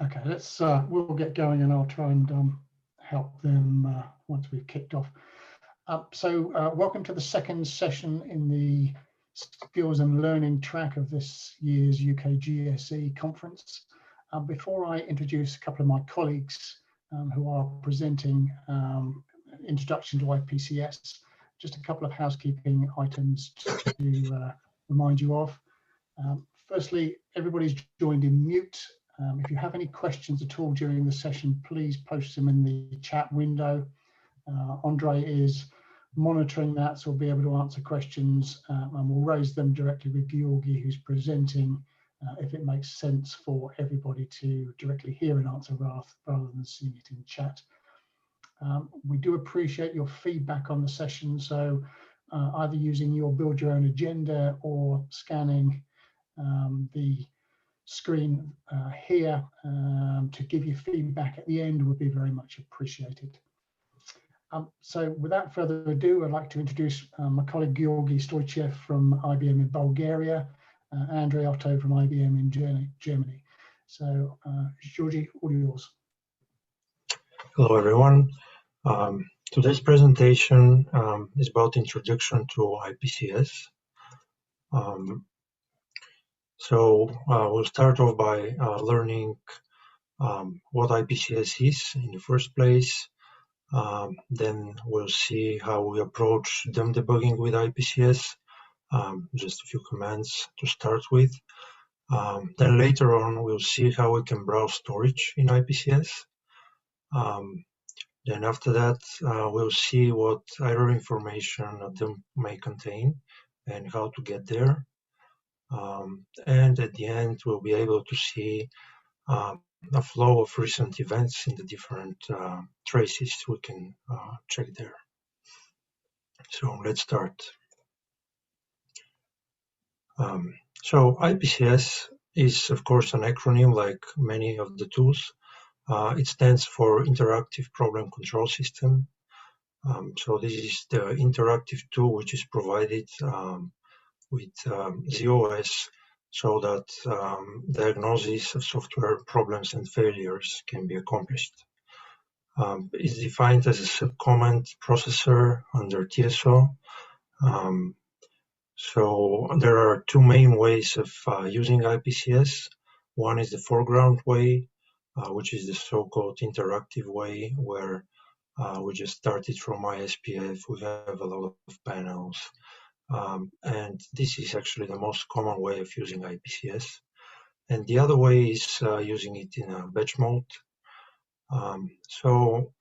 Okay, let's we'll get going, and I'll try and help them once we've kicked off. Welcome to the second session in the Skills and Learning track of this year's UK GSE conference. Before I introduce a couple of my colleagues who are presenting Introduction to IPCS, just a couple of housekeeping items to remind you of. Firstly, everybody's joined in mute. If you have any questions at all during the session, please post them in the chat window. Andre is monitoring that, so we'll be able to answer questions and we'll raise them directly with Georgi, who's presenting, if it makes sense for everybody to directly hear an answer rather than seeing it in chat. We do appreciate your feedback on the session, so either using your build your own agenda or scanning the screen here to give you feedback at the end would be very much appreciated. So without further ado, I'd like to introduce my colleague Georgi Stoichev from IBM in Bulgaria, Andrei Otto from IBM in Germany. So Georgi, all yours. Hello everyone. Today's presentation is about introduction to IPCS. We'll start off by learning what IPCS is in the first place. Then we'll see how we approach dump debugging with IPCS, just a few commands to start with. Then later on, we'll see how we can browse storage in IPCS. Then after that, we'll see what error information a dump may contain and how to get there. And at the end, we'll be able to see a flow of recent events in the different traces we can check there. So let's start. So IPCS is, of course, an acronym like many of the tools. It stands for Interactive Problem Control System. So this is the interactive tool which is provided with ZOS so that diagnosis of software problems and failures can be accomplished. It's defined as a subcommand processor under TSO. So there are two main ways of using IPCS. One is the foreground way, which is the so-called interactive way, where we just started from ISPF. We have a lot of panels. And this is actually the most common way of using IPCS. And the other way is using it in a batch mode. So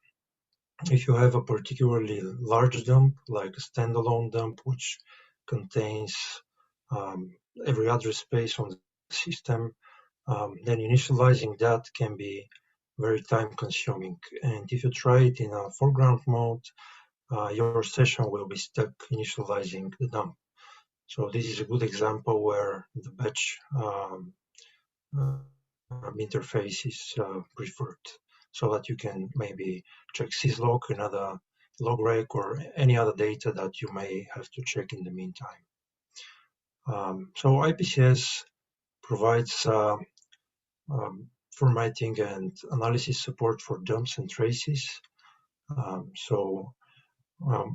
if you have a particularly large dump, like a standalone dump, which contains every address space on the system, then initializing that can be very time consuming. And if you try it in a foreground mode, your session will be stuck initializing the dump. So this is a good example where the batch interface is preferred, so that you can maybe check syslog, another logrec, or any other data that you may have to check in the meantime. So IPCS provides formatting and analysis support for dumps and traces.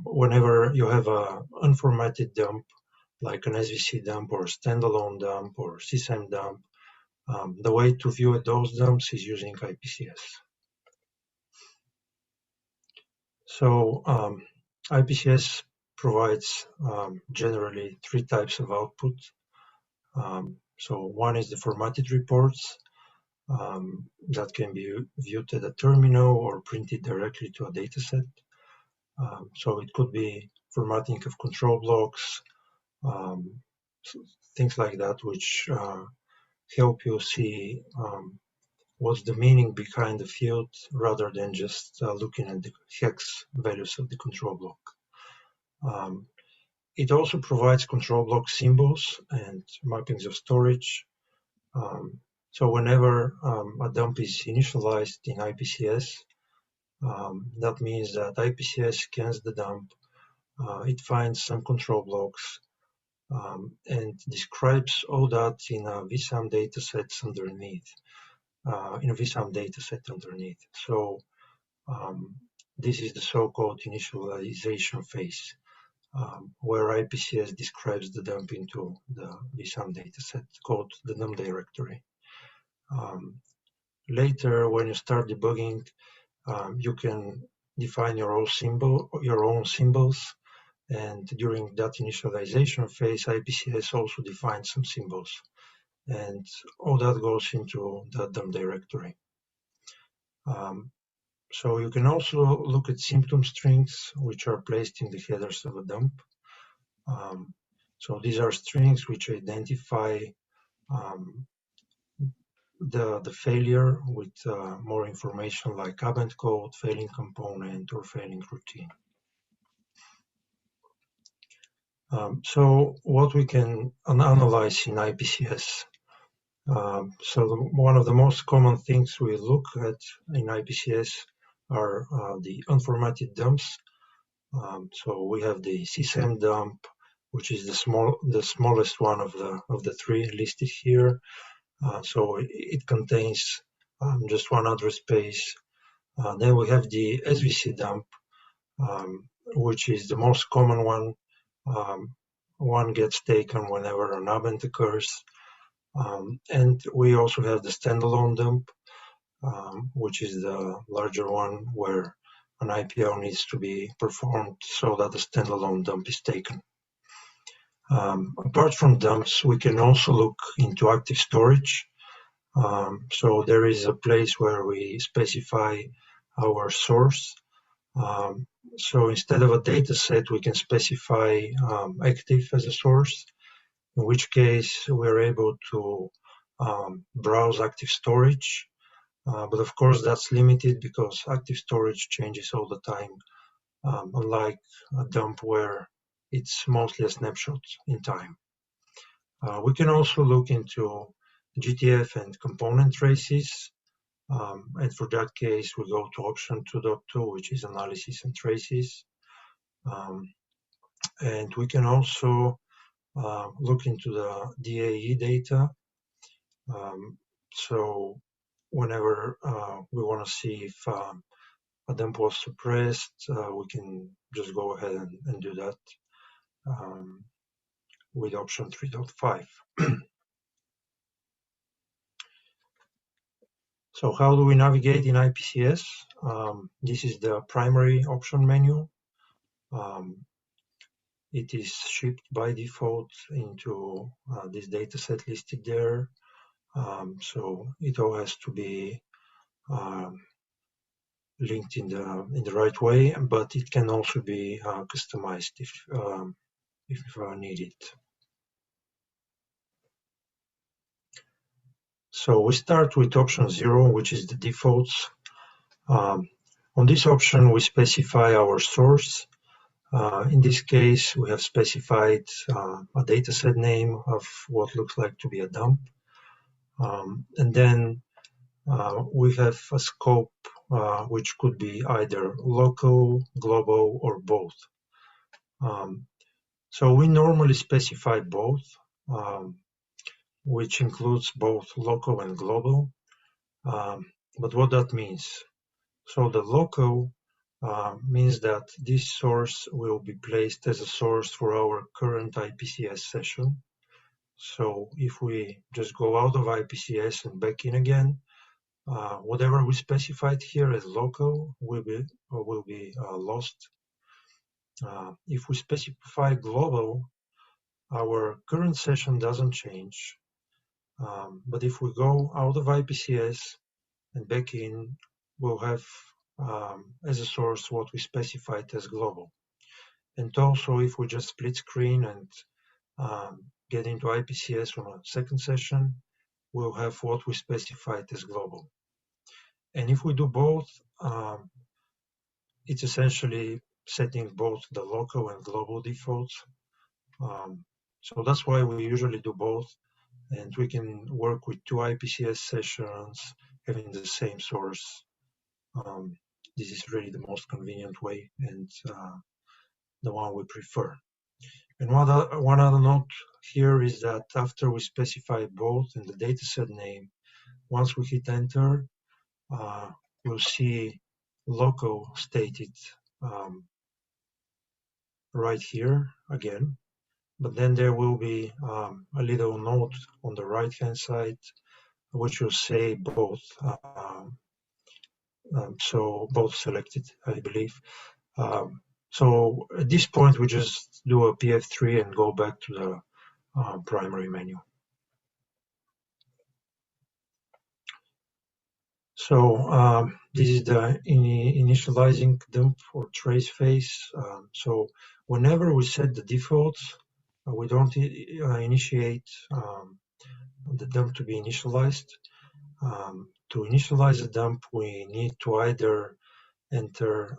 Whenever you have an unformatted dump, like an SVC dump or a standalone dump or SysM dump, the way to view those dumps is using IPCS. So IPCS provides generally three types of output. So one is the formatted reports that can be viewed at a terminal or printed directly to a dataset. So it could be formatting of control blocks, things like that, which help you see what's the meaning behind the field rather than just looking at the hex values of the control block. It also provides control block symbols and mappings of storage. So whenever a dump is initialized in IPCS, that means that IPCS scans the dump, it finds some control blocks, and describes all that in a VSAM datasets underneath. in a vSAM dataset underneath. So this is the so-called initialization phase, where IPCS describes the dump into the vSAM dataset called the num directory. Later, when you start debugging, you can define your own symbols, and during that initialization phase, IPCS also defines some symbols, and all that goes into the dump directory. So you can also look at symptom strings, which are placed in the headers of a dump. So these are strings which identify the failure with more information like abent code, failing component, or failing routine. So what we can analyze in IPCS. So one of the most common things we look at in IPCS are the unformatted dumps. So we have the CSAM dump, which is the smallest one of the three listed here. So it contains just one address space. Then we have the SVC dump, which is the most common one. One gets taken whenever an abent occurs. And we also have the standalone dump, which is the larger one where an IPO needs to be performed so that the standalone dump is taken. Apart from dumps, we can also look into active storage. So there is a place where we specify our source. So instead of a data set, we can specify active as a source, in which case we're able to browse active storage. But of course, that's limited because active storage changes all the time, unlike a dump where it's mostly a snapshot in time. We can also look into GTF and component traces. And for that case, we go to option 2.2, which is analysis and traces. And we can also look into the DAE data. So whenever we want to see if a dump was suppressed, we can just go ahead and do that with option 3.5. So how do we navigate in IPCS? This is the primary option menu. It is shipped by default into this dataset listed there. So it all has to be linked in the right way, but it can also be customized if needed. So we start with option 0, which is the defaults. On this option, we specify our source. In this case, we have specified a dataset name of what looks like to be a dump. And then we have a scope which could be either local, global, or both. So we normally specify both, which includes both local and global. But what that means? So the local means that this source will be placed as a source for our current IPCS session. So if we just go out of IPCS and back in again, whatever we specified here as local will be lost. If we specify global, our current session doesn't change. But if we go out of IPCS and back in, we'll have as a source what we specified as global. And also, if we just split screen and get into IPCS from a second session, we'll have what we specified as global. And if we do both, it's essentially setting both the local and global defaults. So that's why we usually do both. And we can work with 2 IPCS sessions having the same source. This is really the most convenient way and the one we prefer. And one other note here is that after we specify both in the dataset name, once we hit enter, we'll see local stated right here again. But then there will be a little note on the right-hand side, which will say both. So both selected, I believe. So at this point, we just do a PF3 and go back to the primary menu. So this is the initializing dump or trace phase. So whenever we set the defaults, we don't initiate the dump to be initialized. To initialize the dump, we need to either enter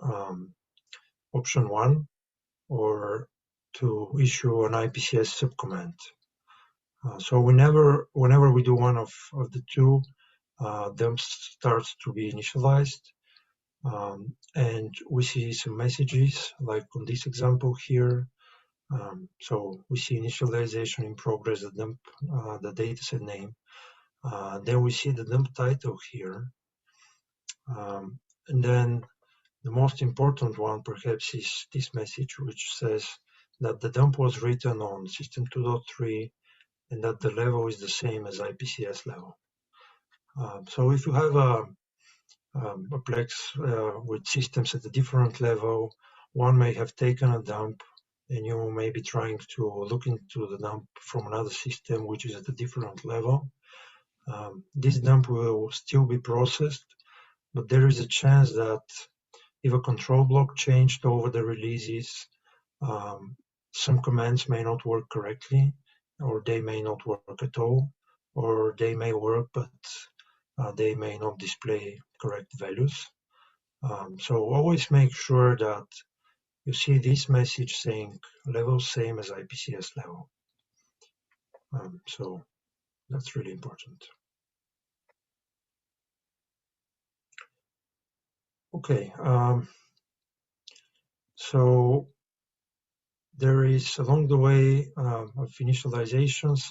option 1 or to issue an Ipcs subcommand. So whenever we do one of the two, dump starts to be initialized, and we see some messages like on this example here. So we see initialization in progress, the dump, the dataset name. Then we see the dump title here. And then the most important one perhaps is this message, which says that the dump was written on system 2.3 and that the level is the same as IPCS level. So if you have a Plex with systems at a different level, one may have taken a dump and you may be trying to look into the dump from another system which is at a different level. This dump will still be processed, but there is a chance that if a control block changed over the releases, some commands may not work correctly, or they may not work at all, or they may work, but they may not display correct values. So always make sure that you see this message saying level same as IPCS level. So that's really important. Okay, so there is along the way of initializations,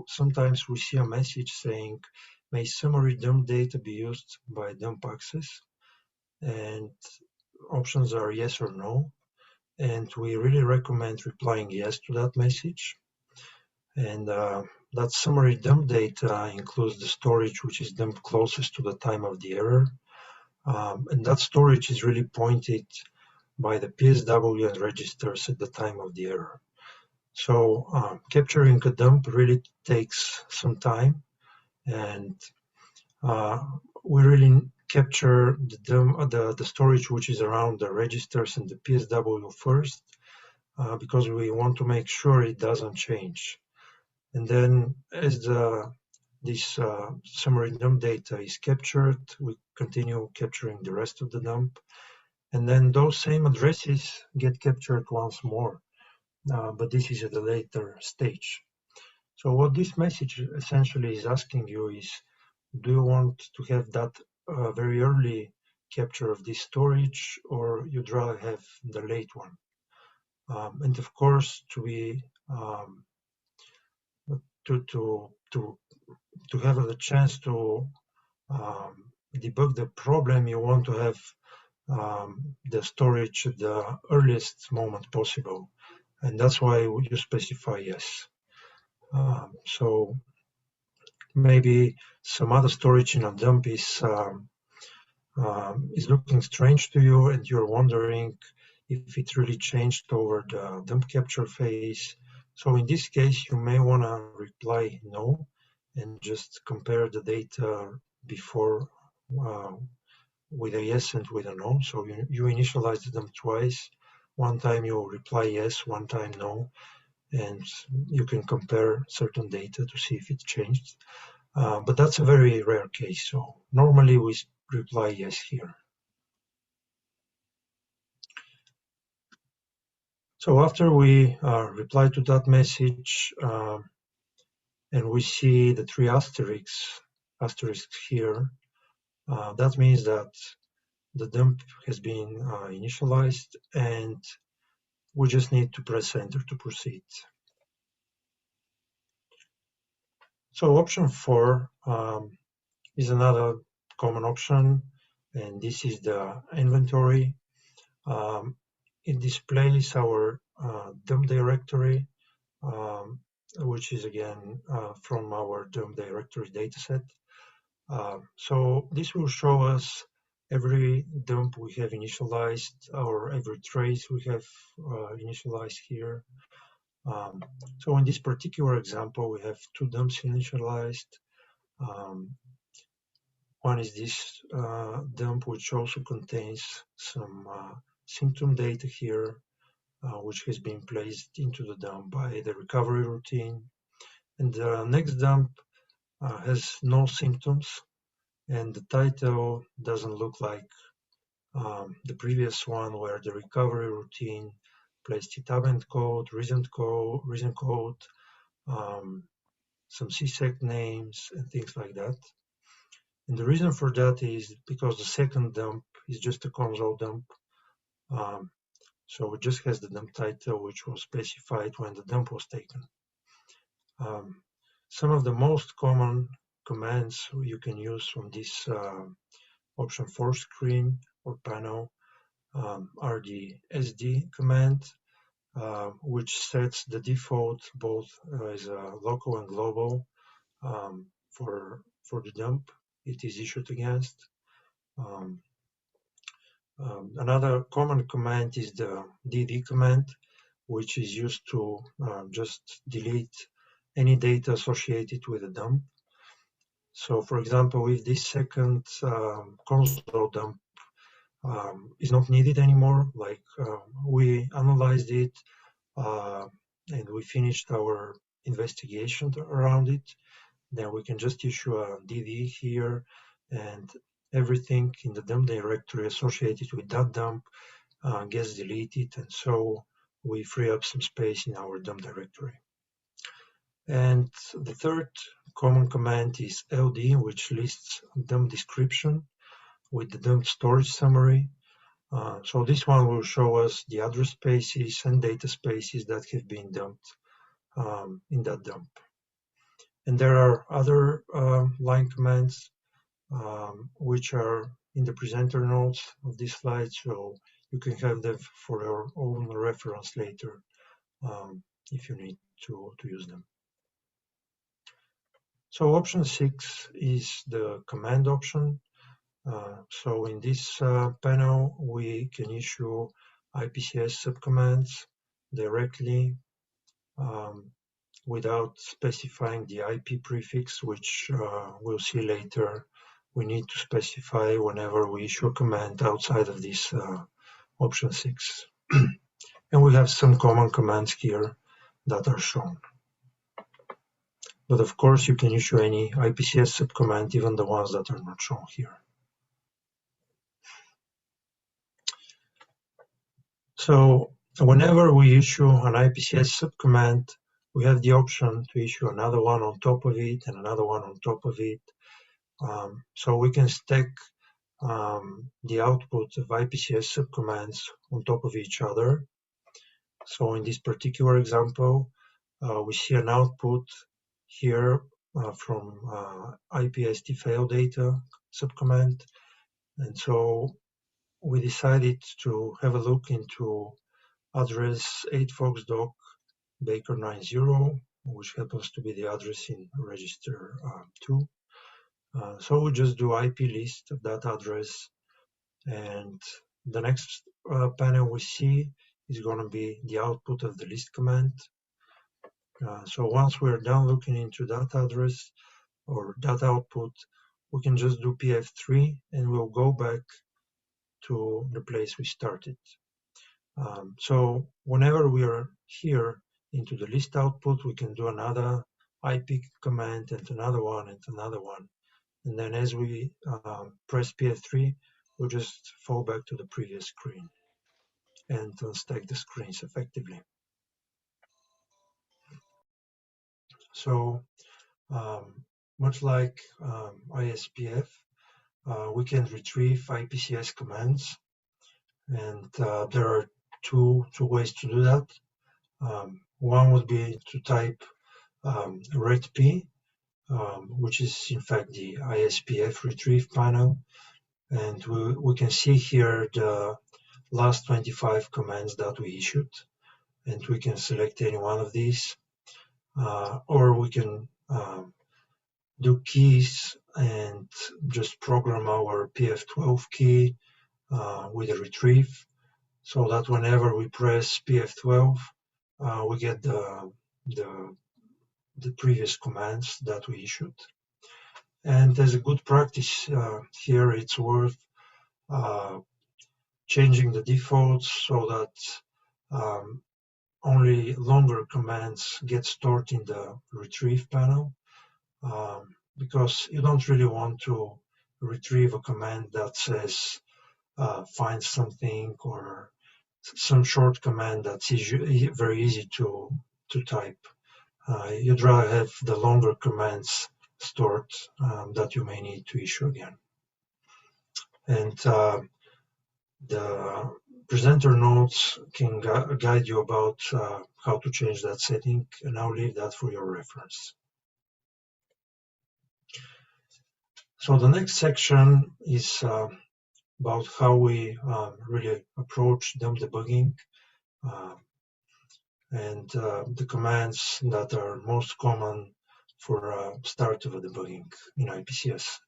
sometimes we see a message saying, may summary dump data be used by dump access? And options are yes or no. And we really recommend replying yes to that message. And that summary dump data includes the storage which is dumped closest to the time of the error. And that storage is really pointed by the PSW and registers at the time of the error. So capturing a dump really takes some time, and we really capture the storage which is around the registers and the PSW first, because we want to make sure it doesn't change. And then as this summary dump data is captured, we continue capturing the rest of the dump. And then those same addresses get captured once more, but this is at a later stage. So what this message essentially is asking you is, do you want to have that very early capture of this storage, or you'd rather have the late one? And of course, to have the chance to debug the problem, you want to have the storage at the earliest moment possible, and that's why you specify yes. So maybe some other storage in a dump is looking strange to you, and you're wondering if it really changed over the dump capture phase. So in this case, you may want to reply no and just compare the data before with a yes and with a no. So you initialize them twice. One time you reply yes, one time no, and you can compare certain data to see if it changed. But that's a very rare case. So normally we reply yes here. So after we reply to that message, and we see the three asterisks here, that means that the dump has been initialized, and we just need to press enter to proceed. So option 4 is another common option, and this is the inventory. It displays our dump directory, which is again from our dump directory dataset. So this will show us every dump we have initialized, or every trace we have initialized here. So in this particular example, we have 2 dumps initialized. One is this dump, which also contains some symptom data here, which has been placed into the dump by the recovery routine. And the next dump has no symptoms, and the title doesn't look like the previous one, where the recovery routine placed event code, reason code, some CSEC names, and things like that. And the reason for that is because the second dump is just a console dump. So it just has the dump title, which was specified when the dump was taken. Some of the most common commands you can use from this option 4 screen or panel are the SD command, which sets the default both as a local and global for the dump it is issued against. Another common command is the DD command, which is used to just delete any data associated with a dump. So, for example, if this second console dump is not needed anymore, like we analyzed it and we finished our investigation around it, then we can just issue a DD here, and everything in the dump directory associated with that dump gets deleted, and so we free up some space in our dump directory. And the third common command is LD, which lists dump description with the dump storage summary. So this one will show us the address spaces and data spaces that have been dumped in that dump. And there are other line commands which are in the presenter notes of this slide, so you can have them for your own reference later if you need to use them. So option 6 is the command option. So in this panel, we can issue IPCS subcommands directly without specifying the IP prefix, which we'll see later. We need to specify whenever we issue a command outside of this option 6. And we have some common commands here that are shown. But of course, you can issue any IPCS subcommand, even the ones that are not shown here. So whenever we issue an IPCS subcommand, we have the option to issue another one on top of it and another one on top of it. So we can stack the output of IPCS subcommands on top of each other. So in this particular example, we see an output here from IPST fail data subcommand. And so we decided to have a look into address 8foxdoc Baker 90, which happens to be the address in register 2. So we just do IP list of that address, and the next panel we see is going to be the output of the list command. So once we're done looking into that address or that output, we can just do PF3 and we'll go back to the place we started. So whenever we are here into the list output, we can do another IP command and another one and another one. And then as we press PF3, we'll just fall back to the previous screen and unstack the screens effectively. So much like ISPF, we can retrieve IPCS commands, and there are two ways to do that. One would be to type Rtp which is in fact the Cbf retrieve panel. And we can see here the last 25 commands that we issued, and we can select any one of these, or we can do keys and just program our PF12 key with a retrieve, so that whenever we press PF12, we get the previous commands that we issued. And as a good practice here, it's worth changing the defaults so that only longer commands get stored in the retrieve panel, because you don't really want to retrieve a command that says find something, or some short command that's very easy to type. You'd rather have the longer commands stored that you may need to issue again. And the presenter notes can guide you about how to change that setting, and I'll leave that for your reference. So the next section is about how we really approach dump debugging and the commands that are most common for start of a debugging in IPCS.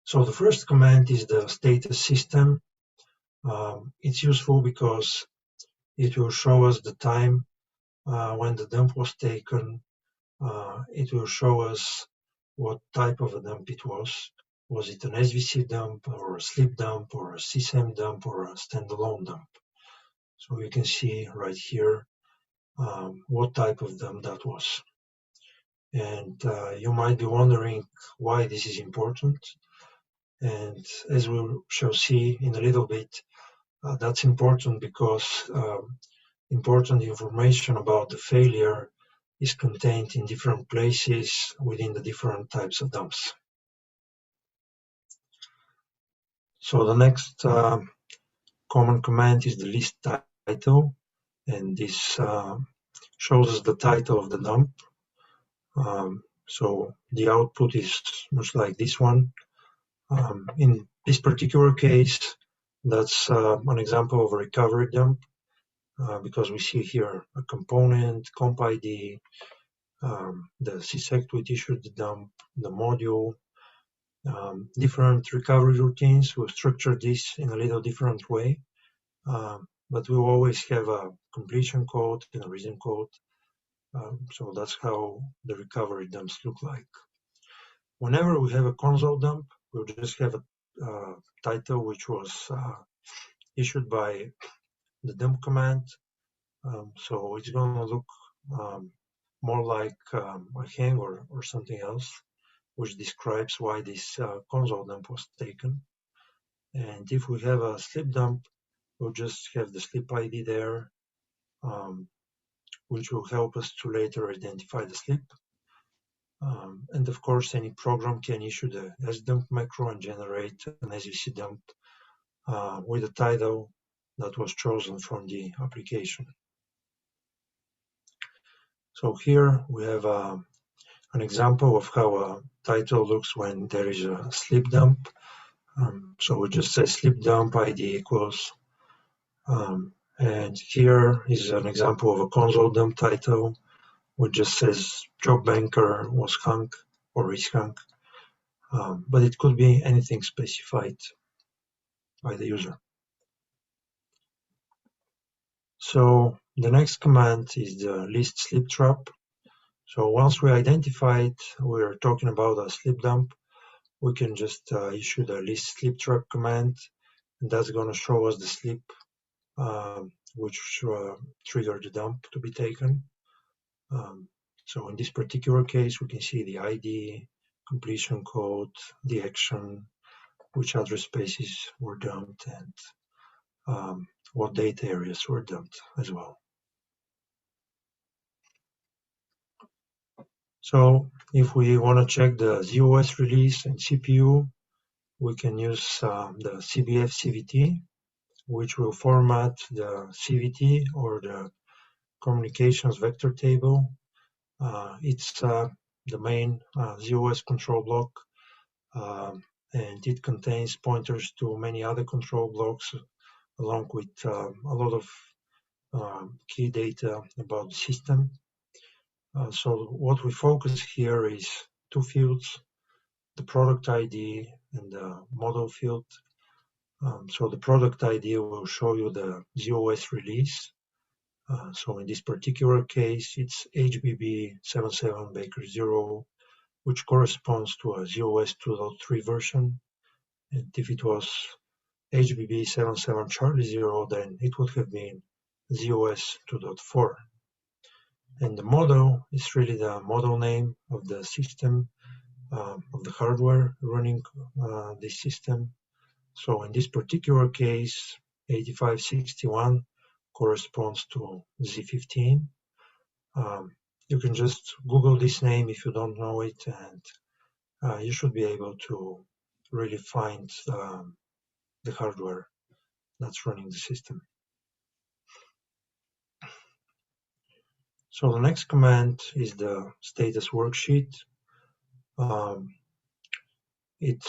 So the first command is the status system. It's useful because it will show us the time when the dump was taken. It will show us what type of a dump it was. Was it an SVC dump, or a slip dump, or a CSAM dump, or a standalone dump? So you can see right here what type of dump that was. And you might be wondering why this is important. And as we shall see in a little bit, that's important because important information about the failure is contained in different places within the different types of dumps. So the next common command is the list title, and this shows us the title of the dump. So the output is much like this one. In this particular case, that's an example of a recovery dump, because we see here a component, comp ID, the CSEC to which issued the dump, the module, different recovery routines. We've structured this in a little different way, but we always have a completion code and a reason code. So that's how the recovery dumps look like. Whenever we have a console dump, we'll just have a title which was issued by the dump command. So it's going to look more like a hang or something else, which describes why this console dump was taken. And if we have a slip dump, we'll just have the slip ID there, which will help us to later identify the slip. And of course, any program can issue the sdump macro and generate an SVC dump with a title that was chosen from the application. So here we have an example of how a title looks when there is a slip dump. So we just say slip dump ID equals, and here is an example of a console dump title, which just says job banker was hung or is hung, but it could be anything specified by the user. So the next command is the list slip trap. So once we identify it, we're talking about a slip dump, we can just issue the list slip trap command, and that's going to show us the slip which triggered the dump to be taken. So in this particular case, we can see the ID, completion code, the action, which address spaces were dumped, and what data areas were dumped as well. So if we want to check the ZOS release and CPU, we can use the Cbf Rtct, which will format the CVT or the communications vector table. It's the main ZOS control block, and it contains pointers to many other control blocks, along with a lot of key data about the system. So what we focus here is two fields, the product ID and the model field. So the product ID will show you the ZOS release. So in this particular case, it's HBB77 Baker 0, which corresponds to a ZOS 2.3 version. And if it was HBB77 Charlie 0, then it would have been ZOS 2.4. And the model is really the model name of the system, of the hardware running this system. So in this particular case, 8561 corresponds to Z15. You can just Google this name if you don't know it, and you should be able to really find the hardware that's running the system. So the next command is the status worksheet. It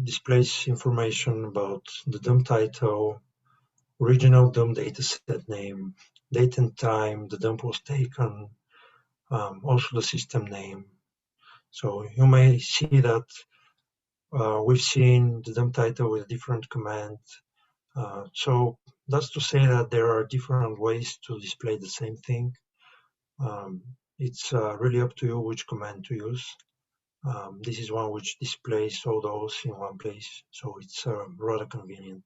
displays information about the dump title, original dump dataset name, date and time the dump was taken, also the system name. So you may see that we've seen the dump title with a different command. So that's to say that there are different ways to display the same thing. It's really up to you which command to use. This is one which displays all those in one place, so it's rather convenient.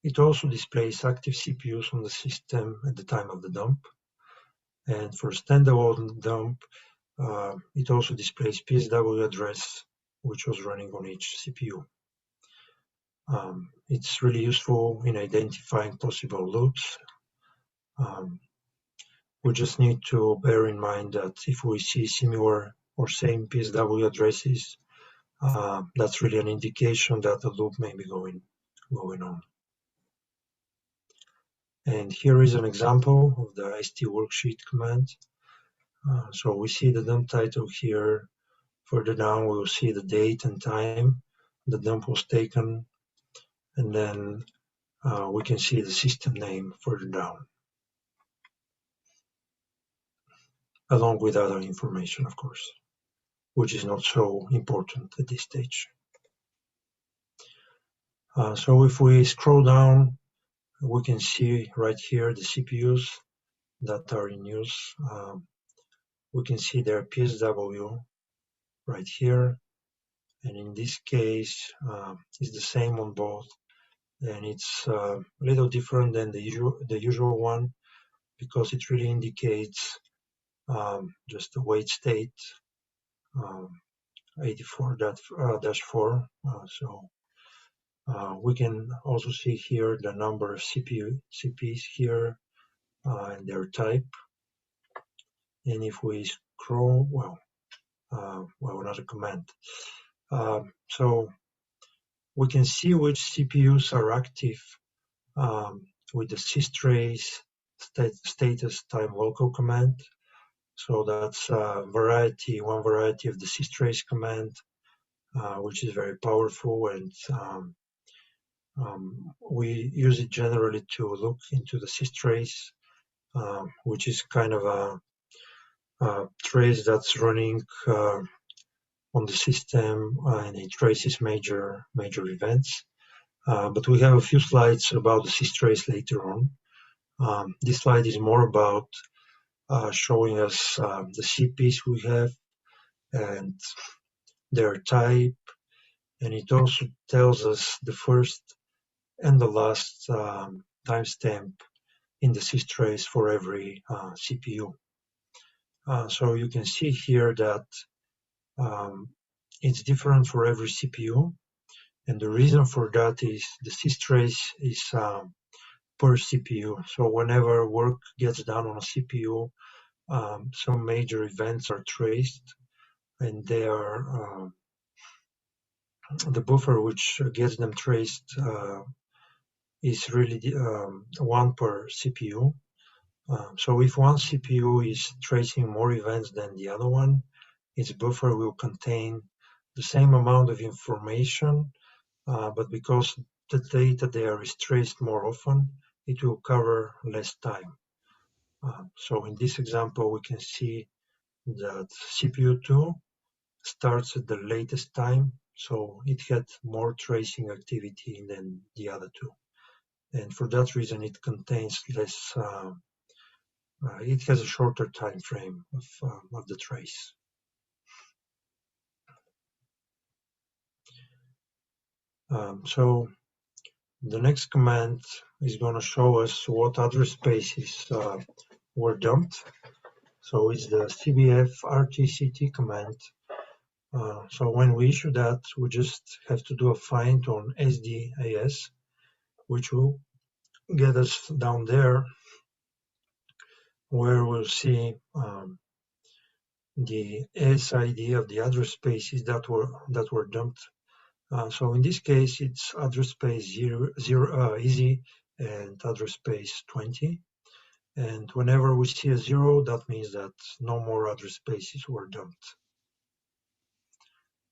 It also displays active CPUs on the system at the time of the dump. And for standalone dump, it also displays PSW address, which was running on each CPU. It's really useful in identifying possible loops. We just need to bear in mind that if we see similar or same PSW addresses, that's really an indication that a loop may be going on. And here is an example of the ST worksheet command. So we see the dump title here. Further down, we'll see the date and time the dump was taken. And then we can see the system name further down, along with other information, of course, which is not so important at this stage. So if we scroll down, we can see right here the CPUs that are in use. We can see their PSW right here. And in this case, it's the same on both. And it's a little different than the usual one because it really indicates just the wait state 84-4. So we can also see here the number of CPs here and their type. And if we scroll, well, another command. So we can see which CPUs are active with the systrace status time local command. So that's one variety of the systrace command, which is very powerful, and we use it generally to look into the systrace, which is kind of a trace that's running on the system, and it traces major events. But we have a few slides about the systrace later on. This slide is more about showing us the CPs we have and their type, and it also tells us the first and the last timestamp in the systrace for every CPU. So you can see here that it's different for every CPU, and the reason for that is the systrace is per CPU. So whenever work gets done on a CPU, some major events are traced, and they are the buffer which gets them traced is really one per CPU. So if one CPU is tracing more events than the other one, its buffer will contain the same amount of information, but because the data there is traced more often, it will cover less time. So in this example, we can see that CPU2 starts at the latest time, so it had more tracing activity than the other two. And for that reason, it contains less, it has a shorter time frame of the trace. So the next command is going to show us what address spaces were dumped. So it's the Cbf Rtct command. So when we issue that, we just have to do a find on SDAS, which will get us down there, where we'll see the ASID of the address spaces that were dumped. So in this case, it's address space 0, easy, and address space 20. And whenever we see a 0, that means that no more address spaces were dumped.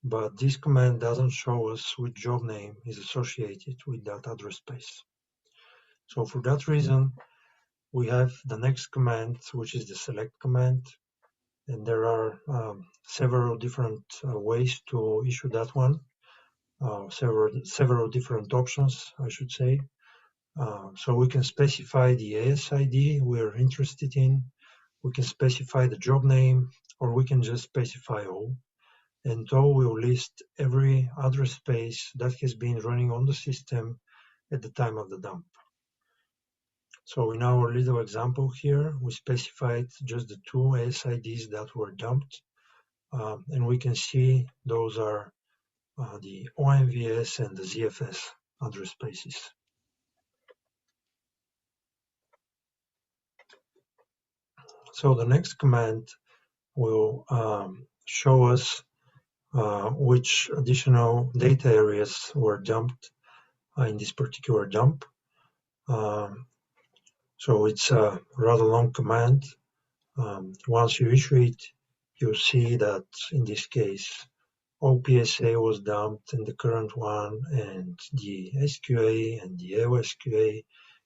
But this command doesn't show us which job name is associated with that address space. So for that reason, we have the next command, which is the select command. And there are several different ways to issue that one. Several different options, I should say. So we can specify the ASID we're interested in, we can specify the job name, or we can just specify all. And all will list every address space that has been running on the system at the time of the dump. So in our little example here, we specified just the two ASIDs that were dumped. And we can see those are the OMVS and the ZFS address spaces. So the next command will show us which additional data areas were dumped in this particular dump. So it's a rather long command. Once you issue it, you'll see that in this case, OPSA was dumped in the current one, and the SQA and the AOSQA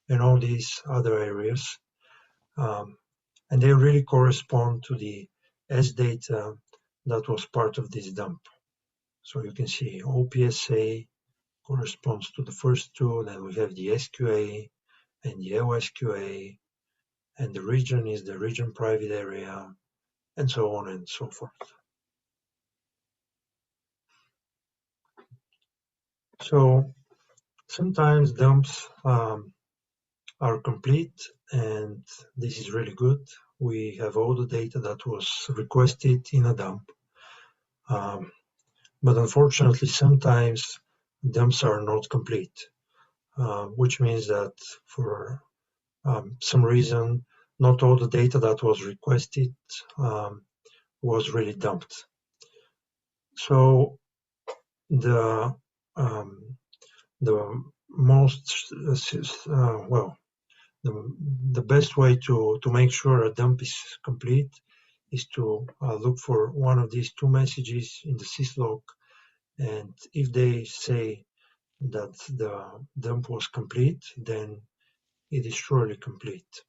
and all these other areas. And they really correspond to the S data that was part of this dump. So you can see OPSA corresponds to the first two, then we have the SQA and the AOSQA, and the region is the region private area, and so on and so forth. So sometimes dumps are complete, and this is really good. We have all the data that was requested in a dump. But unfortunately, sometimes dumps are not complete, which means that for some reason, not all the data that was requested was really dumped. So the most the best way to make sure a dump is complete is to look for one of these two messages in the syslog, and if they say that the dump was complete, then it is surely complete.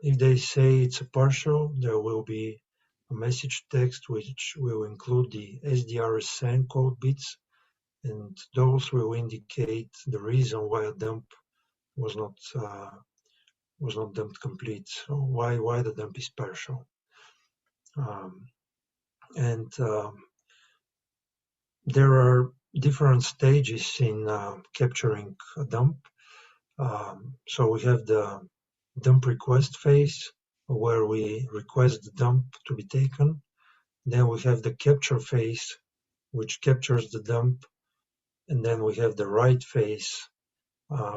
If they say it's a partial, there will be a message text which will include the SDRSN code bits, and those will indicate the reason why a dump was not dumped complete, so why the dump is partial. There are different stages in capturing a dump. So we have the dump request phase, where we request the dump to be taken. Then we have the capture phase, which captures the dump. And then we have the write phase,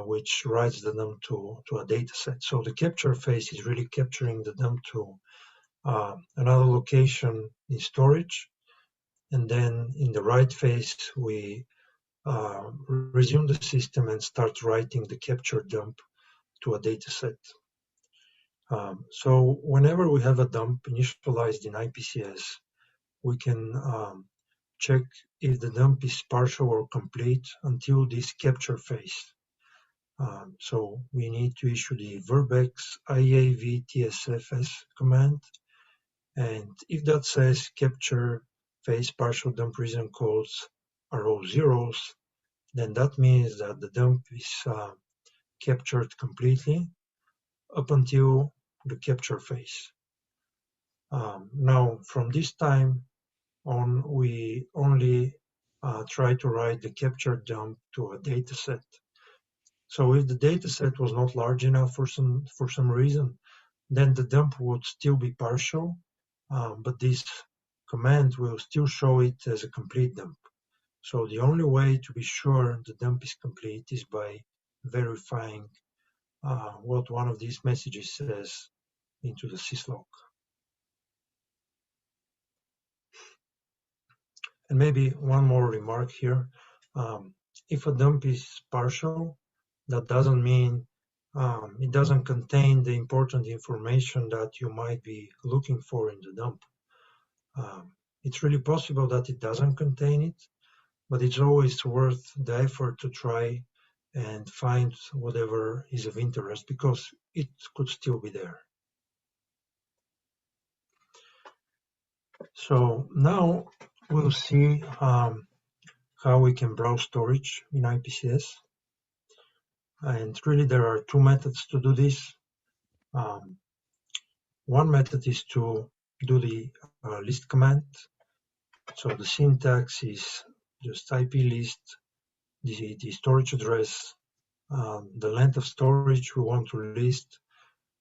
which writes the dump to a data set. So the capture phase is really capturing the dump to another location in storage. And then in the write phase, we resume the system and start writing the captured dump to a data set. So whenever we have a dump initialized in IPCS, we can check if the dump is partial or complete until this capture phase. So we need to issue the verbx iavtsfs command, and if that says capture phase partial dump reason codes are all zeros, then that means that the dump is captured completely up until the capture phase. Now, from this time on, we only try to write the captured dump to a data set. So if the data set was not large enough for some reason, then the dump would still be partial, but this command will still show it as a complete dump. So the only way to be sure the dump is complete is by verifying what one of these messages says into the syslog. And maybe one more remark here. If a dump is partial, that doesn't mean it doesn't contain the important information that you might be looking for in the dump. It's really possible that it doesn't contain it, but it's always worth the effort to try and find whatever is of interest, because it could still be there. So now we'll see how we can browse storage in Ipcs. And really there are two methods to do this. One method is to do the list command. So the syntax is just IP list, the storage address, the length of storage we want to list,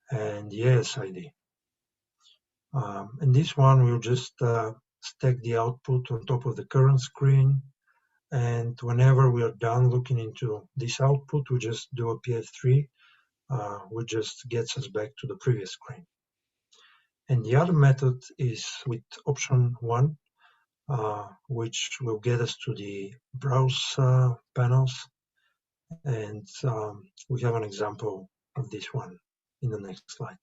and the ASID. And this one will just stack the output on top of the current screen, and whenever we are done looking into this output, we just do a PF3, which just gets us back to the previous screen. And the other method is with option 1, which will get us to the browse panels, and we have an example of this one in the next slide.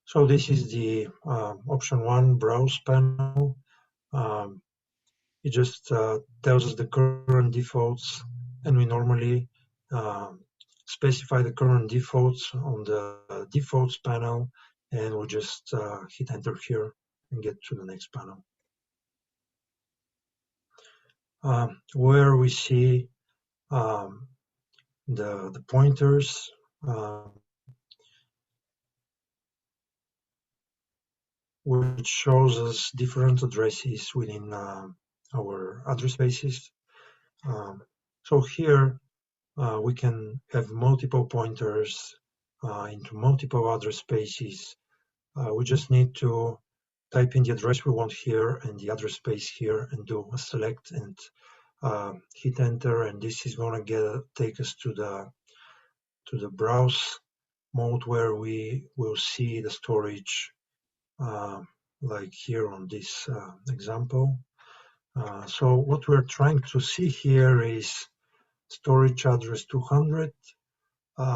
So this is the option 1 browse panel. It just tells us the current defaults, and we normally specify the current defaults on the defaults panel, and we'll just hit enter here and get to the next panel, where we see the pointers. Which shows us different addresses within our address spaces. So here we can have multiple pointers into multiple address spaces. We just need to type in the address we want here and the address space here and do a select and hit enter, and this is going to take us to the browse mode, where we will see the storage like here on this example. So what we're trying to see here is storage address 200,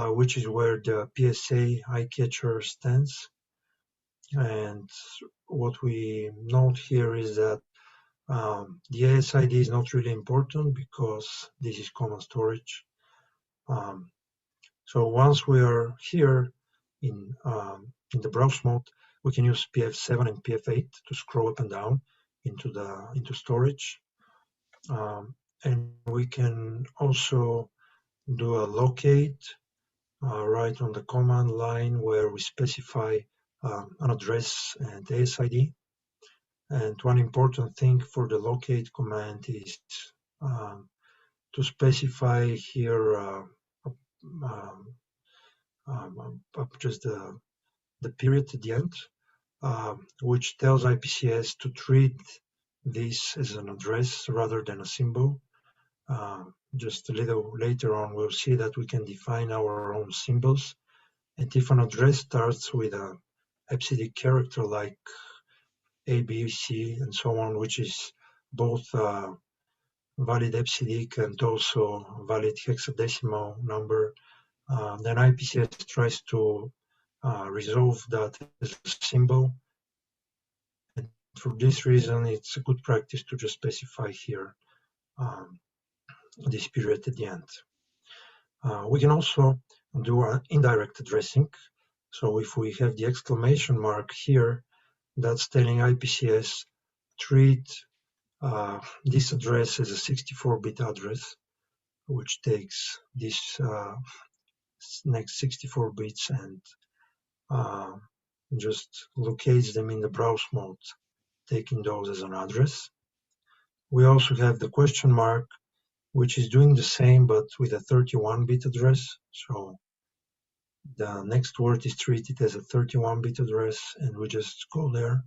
which is where the PSA eye catcher stands. And what we note here is that the ASID is not really important because this is common storage. So once we are here in the browse mode, we can use PF7 and PF8 to scroll up and down into storage, and we can also do a locate right on the command line, where we specify an address and ASID. And one important thing for the locate command is to specify here just the period at the end, which tells Ipcs to treat this as an address rather than a symbol. Just a little later on, we'll see that we can define our own symbols. And if an address starts with a Ipcs character like A, B, C, and so on, which is both valid Ipcs and also valid hexadecimal number, then Ipcs tries to resolve that as a symbol For this reason, it's a good practice to just specify here this period at the end. We can also do an indirect addressing. So if we have the exclamation mark here, that's telling Ipcs treat this address as a 64-bit address, which takes this next 64 bits and just locates them in the browse mode, taking those as an address. We also have the question mark, which is doing the same but with a 31-bit address. So the next word is treated as a 31-bit address, and we just go there.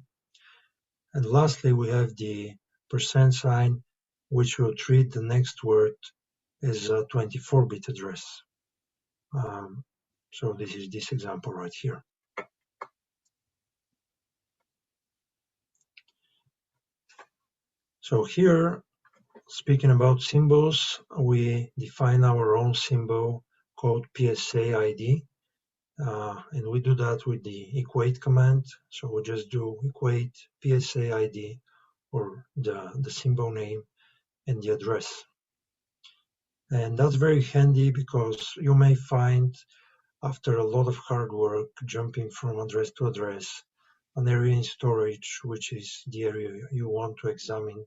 And lastly, we have the %, which will treat the next word as a 24-bit address. So this is this example right here. So here, speaking about symbols, we define our own symbol called PSA ID. And we do that with the equate command. So we just do equate PSA ID, or the symbol name and the address. And that's very handy because you may find, after a lot of hard work jumping from address to address, an area in storage, which is the area you want to examine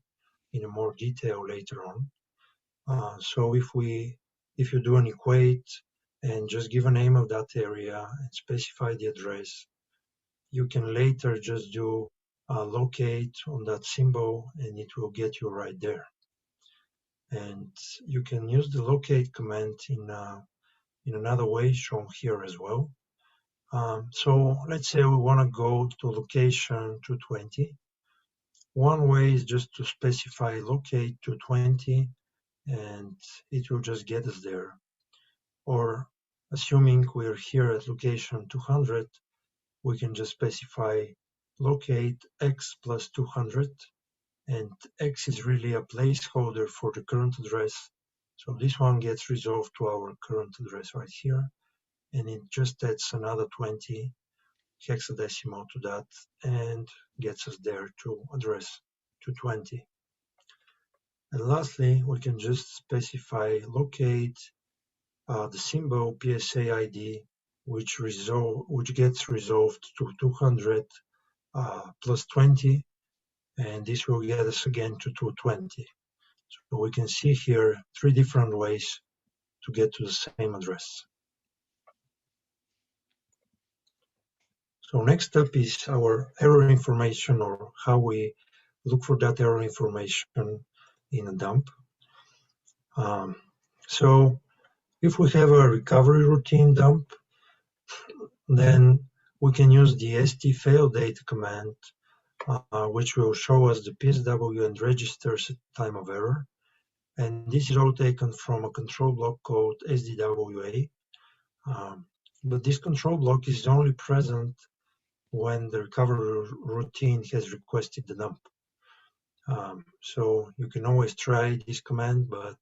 in more detail later on. So if you do an equate and just give a name of that area and specify the address, you can later just do a locate on that symbol and it will get you right there. And you can use the locate command in another way shown here as well. So let's say we want to go to location 220. One way is just to specify locate 220 and it will just get us there. Or assuming we're here at location 200, we can just specify locate x plus 200, and x is really a placeholder for the current address. So this one gets resolved to our current address right here, and it just adds another 20 hexadecimal to that and gets us there to address 220. And lastly, we can just specify locate the symbol PSA ID, which gets resolved to 200 plus 20, and this will get us again to 220. So we can see here 3 different ways to get to the same address. So next up is our error information, or how we look for that error information in a dump. So if we have a recovery routine dump, then we can use the stFailData command, which will show us the PSW and registers at time of error. And this is all taken from a control block called SDWA. But this control block is only present when the recovery routine has requested the dump. So you can always try this command, but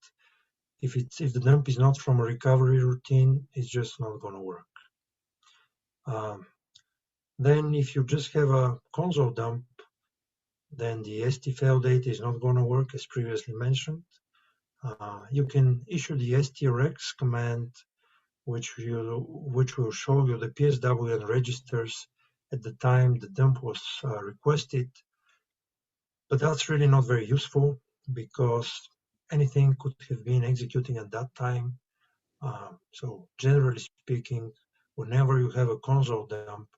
if the dump is not from a recovery routine, it's just not going to work. Then if you just have a console dump, then the stFailData is not going to work, as previously mentioned. You can issue the strx command, which will show you the PSW and registers at the time the dump was requested. But that's really not very useful because anything could have been executing at that time. So generally speaking, whenever you have a console dump,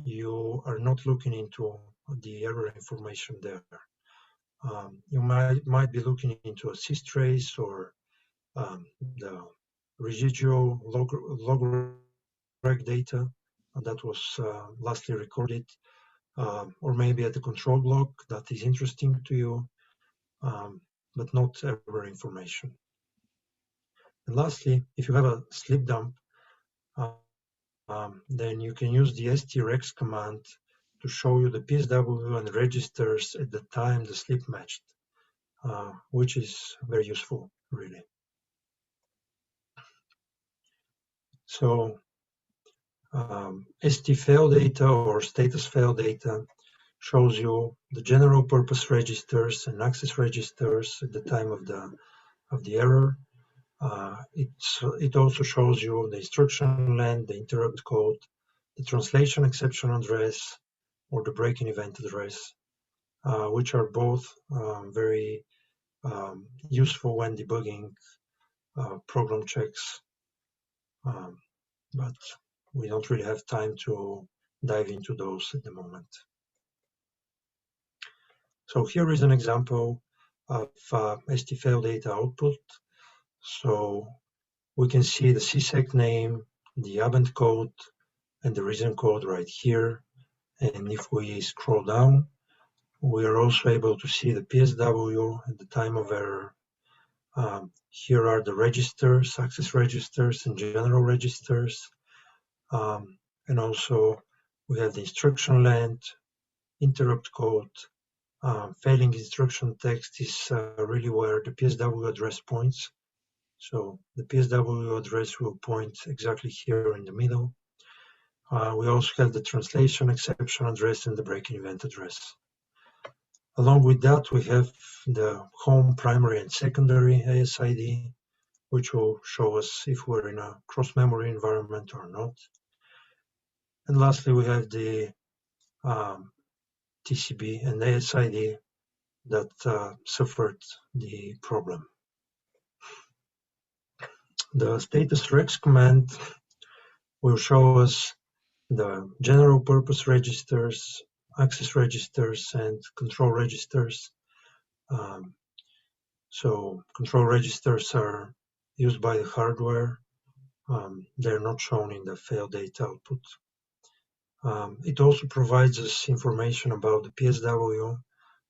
you are not looking into the error information there. You might be looking into a systrace or the residual log data that was lastly recorded, or maybe at the control block that is interesting to you, but not error information. And lastly, if you have a slip dump, then you can use the strx command to show you the PSW and registers at the time the slip matched, which is very useful, really. So stFailData or status fail data shows you the general purpose registers and access registers at the time of the error. It also shows you the instruction length, the interrupt code, the translation exception address, or the breaking event address, which are both very useful when debugging program checks, but we don't really have time to dive into those at the moment. So here is an example of ST-fail data output. So we can see the CSEC name, the event code, and the reason code right here. And if we scroll down, we are also able to see the PSW at the time of error. Here are the registers, access registers, and general registers. And also we have the instruction length, interrupt code. Failing instruction text is really where the PSW address points. So the PSW address will point exactly here in the middle. We also have the translation exception address and the breaking event address. Along with that, we have the home, primary, and secondary ASID, which will show us if we're in a cross-memory environment or not. And lastly, we have the TCB and ASID that suffered the problem. The status rex command will show us the general purpose registers, access registers, and control registers. So control registers are used by the hardware. They're not shown in the fail data output. It also provides us information about the PSW,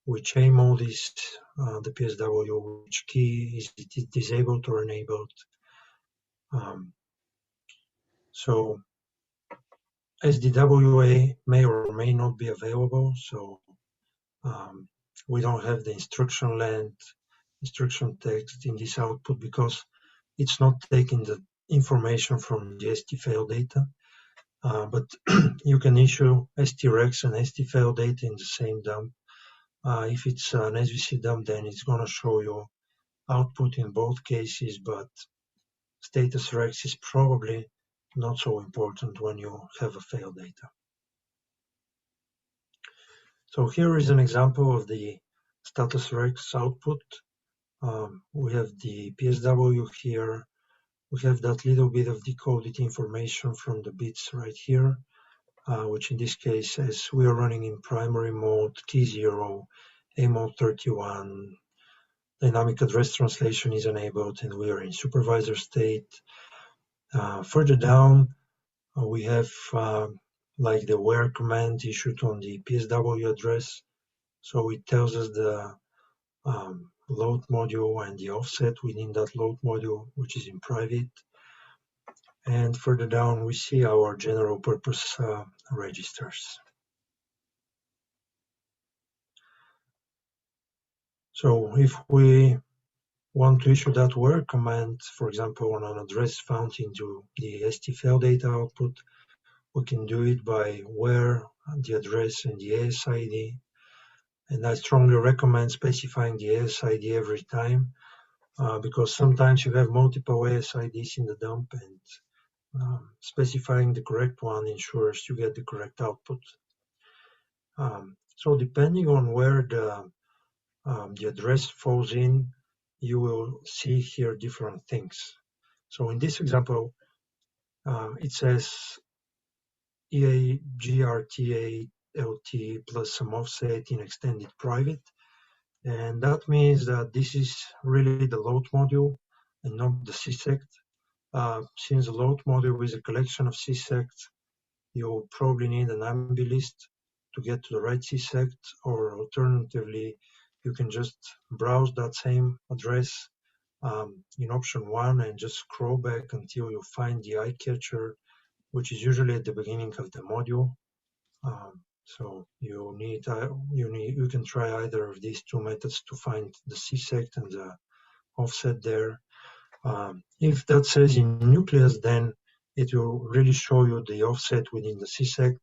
which mode is the PSW, which key is it disabled or enabled. So SDWA may or may not be available, so we don't have the instruction length, instruction text in this output because it's not taking the information from the ST-fail data. But you can issue ST-rex and ST-fail data in the same dump. If it's an SVC dump, then it's going to show you output in both cases, but status rex is probably not so important when you have a fail data. So here is an example of the status rex output. We have the PSW here. We have that little bit of decoded information from the bits right here, which in this case, as we are running in primary mode, key 0, A mode 31, dynamic address translation is enabled, and we are in supervisor state. Further down, we have like the where command issued on the PSW address. So it tells us the load module and the offset within that load module, which is in private. And further down, we see our general purpose registers. So if we want to issue that where command, for example, on an address found into the ST-fail data output, we can do it by where the address and the ASID. And I strongly recommend specifying the ASID every time because sometimes you have multiple ASIDs in the dump, and specifying the correct one ensures you get the correct output. So depending on where the address falls in, you will see here different things. So in this example, it says EAGRTA-LT plus some offset in extended private. And that means that this is really the load module and not the CSEC. Since the load module is a collection of CSECs, you'll probably need an AMBI list to get to the right CSEC, or alternatively, you can just browse that same address in option 1 and just scroll back until you find the eye catcher, which is usually at the beginning of the module. So you can try either of these two methods to find the CSEC and the offset there. If that says in nucleus, then it will really show you the offset within the CSEC.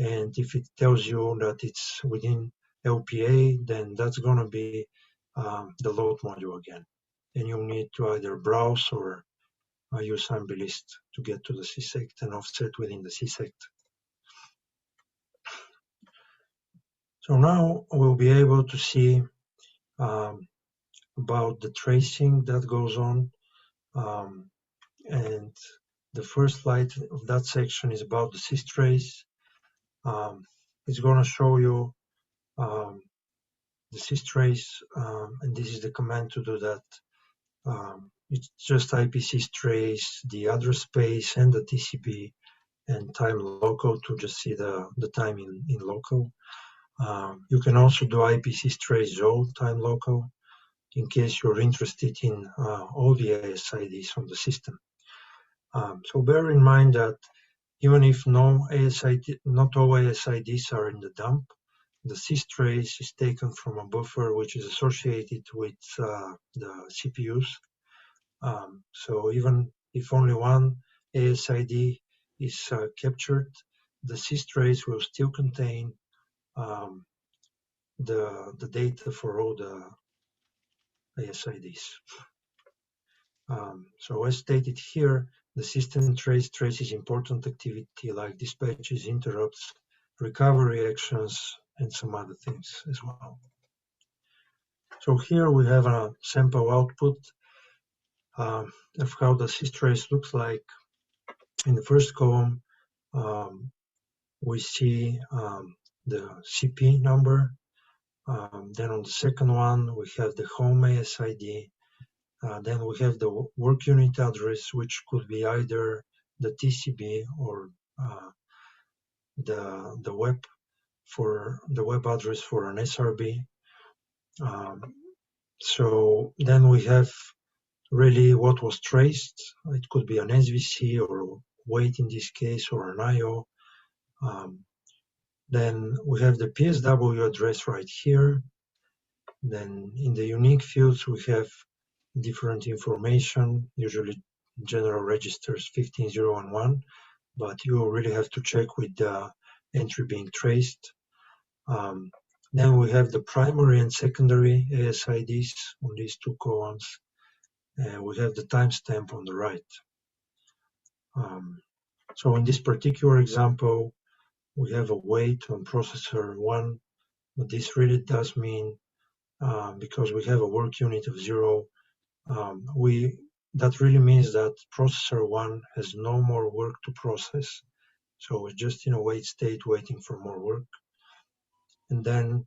And if it tells you that it's within LPA, then that's going to be the load module again. And you'll need to either browse or use AmbiList to get to the CSect and offset within the CSect. So now we'll be able to see about the tracing that goes on. And the first slide of that section is about the systrace. It's going to show you the systrace, and this is the command to do that. It's just IPC trace, the address space, and the TCP, and time local to just see the time in local. You can also do IPC trace zone time local in case you're interested in all the ASIDs on the system. So bear in mind that even if not all ASIDs are in the dump, the systrace is taken from a buffer which is associated with the CPUs. So even if only one ASID is captured, the systrace will still contain the data for all the ASIDs. So as stated here, the system traces important activity like dispatches, interrupts, recovery actions, and some other things as well. So here we have a sample output of how the systrace looks like. In the first column, we see the CP number. Then on the second one, we have the home ASID. Then we have the work unit address, which could be either the TCB or the web address for an SRB. So then we have really what was traced. It could be an SVC or wait in this case, or an IO. Then we have the PSW address right here. Then in the unique fields, we have different information, usually general registers 15, 0, and 1, but you really have to check with the entry being traced. Then we have the primary and secondary ASIDs on these two columns, and we have the timestamp on the right. So in this particular example, we have a wait on processor 1, but this really does mean, because we have a work unit of 0, that really means that processor 1 has no more work to process. So it's just in a wait state waiting for more work. And then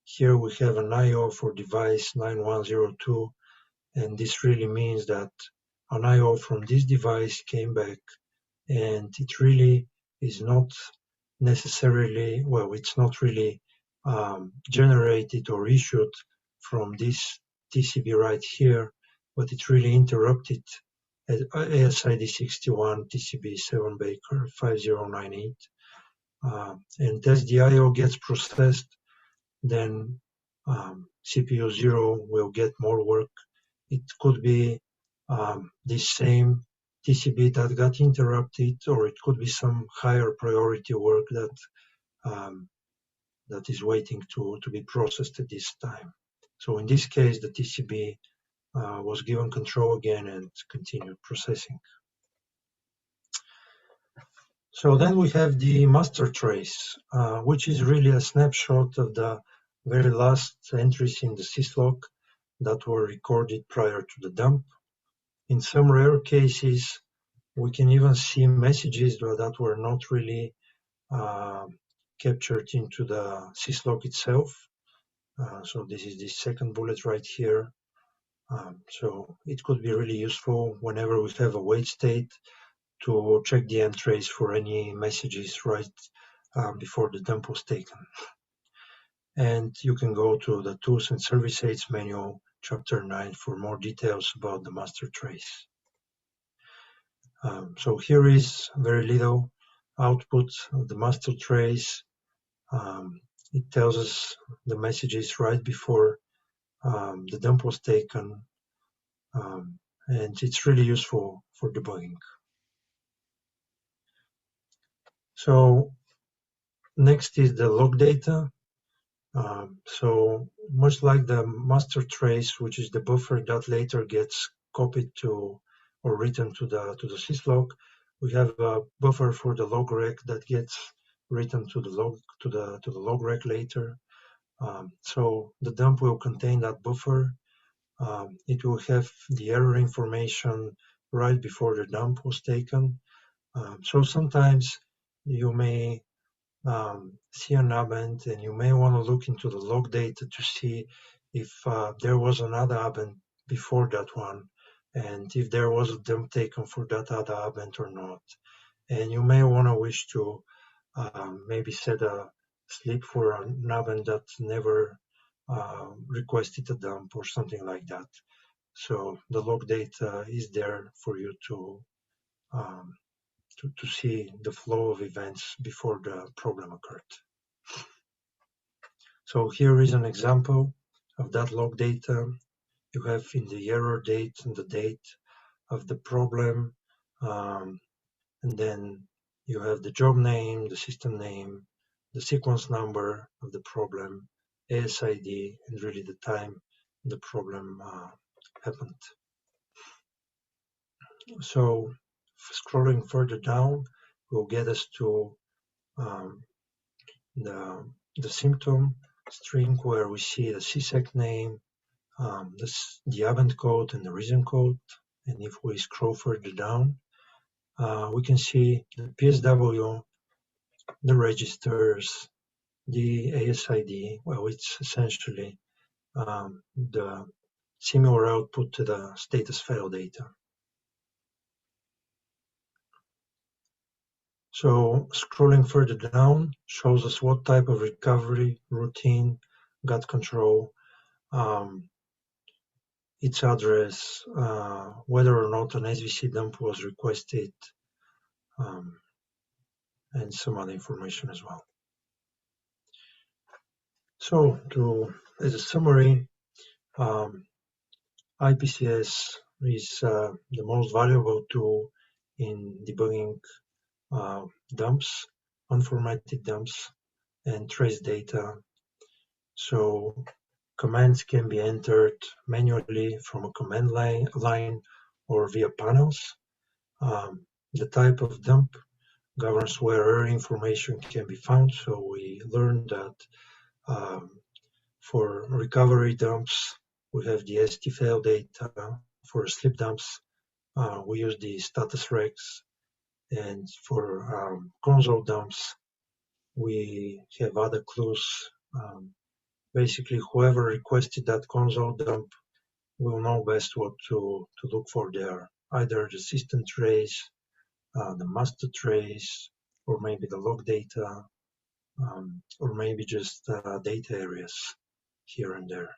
here we have an IO for device 9102, and this really means that an IO from this device came back, and it really is not necessarily, well, it's not really generated or issued from this TCB right here, but it really interrupted at ASID 61 TCB 7 Baker 5098. And as the IO gets processed, then CPU 0 will get more work. It could be this same TCB that got interrupted, or it could be some higher priority work that that is waiting to be processed at this time. So in this case, the TCB was given control again and continued processing. So then we have the master trace, which is really a snapshot of the very last entries in the syslog that were recorded prior to the dump. In some rare cases, we can even see messages that were not really captured into the syslog itself. So this is the second bullet right here. So it could be really useful whenever we have a wait state to check the entries for any messages right before the dump was taken. And you can go to the Tools and Service Aids manual, Chapter 9, for more details about the master trace. So here is very little output of the master trace. It tells us the messages right before the dump was taken, and it's really useful for debugging. So Next is the log data. So much like the master trace, which is the buffer that later gets copied to or written to the syslog, we have a buffer for the log rec that gets written to the log rec later. So the dump will contain that buffer. It will have the error information right before the dump was taken. So sometimes you may see an event and you may want to look into the log data to see if there was another event before that one and if there was a dump taken for that other event or not. And you may want to wish to maybe set a sleep for an event that never requested a dump or something like that. So the log data is there for you to see the flow of events before the problem occurred. So here is an example of that log data. You have in the error date and the date of the problem, and then you have the job name, the system name, the sequence number of the problem, ASID, and really the time the problem happened. So scrolling further down will get us to the symptom string where we see the CSEC name, the event code and the reason code. And if we scroll further down, we can see the PSW, the registers, the ASID. Well, it's essentially the similar output to the status file data. So scrolling further down shows us what type of recovery routine got control, its address, whether or not an SVC dump was requested, and some other information as well. So as a summary, IPCS is the most valuable tool in debugging dumps, unformatted dumps, and trace data. So commands can be entered manually from a command line or via panels. The type of dump governs where error information can be found. So we learned that for recovery dumps, we have the ST fail data. For sleep dumps, we use the status recs. And for console dumps, we have other clues. Basically, whoever requested that console dump will know best what to look for there. Either the system trace, the master trace, or maybe the log data, or maybe just data areas here and there.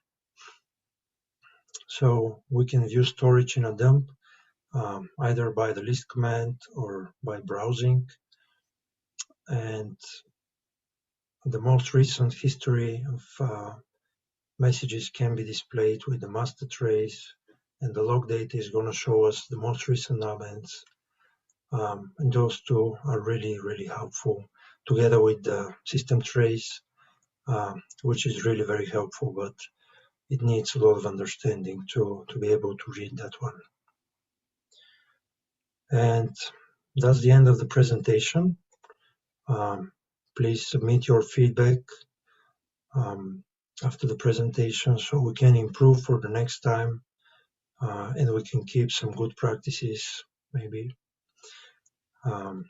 So we can view storage in a dump either by the list command or by browsing. And the most recent history of messages can be displayed with the master trace, and the log data is going to show us the most recent events. And those two are really, really helpful together with the system trace, which is really very helpful, but it needs a lot of understanding to be able to read that one. And that's the end of the presentation. Please submit your feedback after the presentation so we can improve for the next time, and we can keep some good practices maybe. And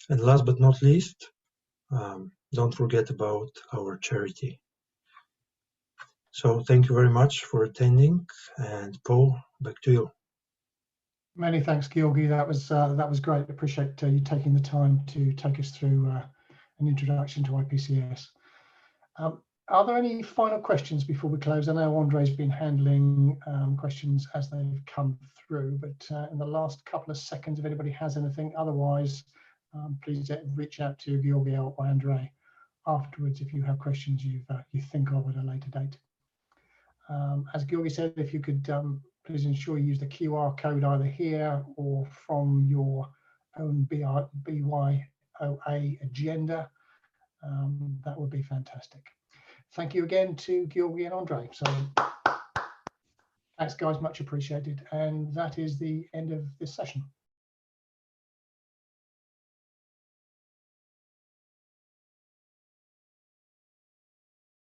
last but not least, don't forget about our charity. So thank you very much for attending, and Paul, back to you. Many thanks, Georgi. That was great. I appreciate you taking the time to take us through an introduction to IPCS. Are there any final questions before we close? I know Andre's been handling questions as they've come through, but in the last couple of seconds, if anybody has anything, otherwise, please reach out to Georgi or Andre afterwards if you have questions you think of at a later date. As Georgi said, if you could please ensure you use the QR code either here or from your own BYOA agenda that would be fantastic. Thank you again to Georgi and Andre. So thanks, guys, much appreciated. And that is the end of this session.